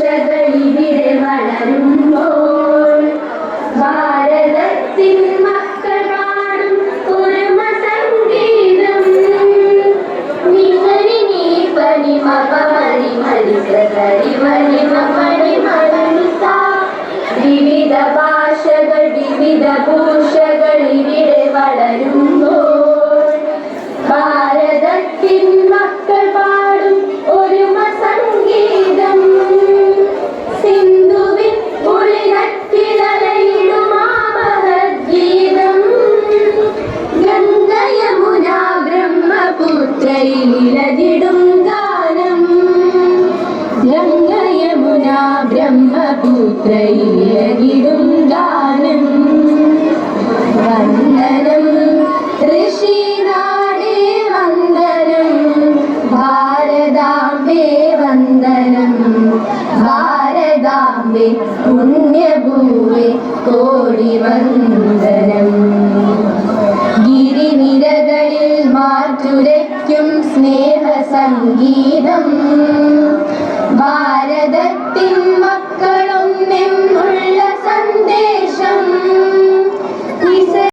ഭാഷകളിവിടെ വളരുമ്പോൾ ഭാരതത്തിൻ മക്കൾ പാടും ഒരുമ സംഗീതം നിമരി നീ പനി മപമരി മരിസരി മണി മണി മണിസ വിവിധ ഭാഷകൾ വിവിധ ഭൂഷകൾ ഇവിടെ വളരുമ്പോൾ ഭാരതത്തിൻ മക്കൾ പാടും ഒരുമ സംഗീതം സിന്ധുവിൻ ഉളിനത്തിലലയിടുമാമഹദ്ഗീതം ഗംഗ യമുന ബ്രഹ്മപുത്രയിലിലകിടും ഗാനം ഗംഗ യമുന ബ്രഹ്മപുത്രയിലിലകിടും ഗാനം വന്ദനം ഋഷിനാടേ വന്ദനം ഭാരതാംബേ വന്ദനം ഭാരതാംബേ പുണ്യഭൂമി കോടി വന്ദനം ഗിരിനിരകളിൽ മാറ്റുരയ്ക്കും സ്നേഹസംഗീതം ഭാരതത്തിൻ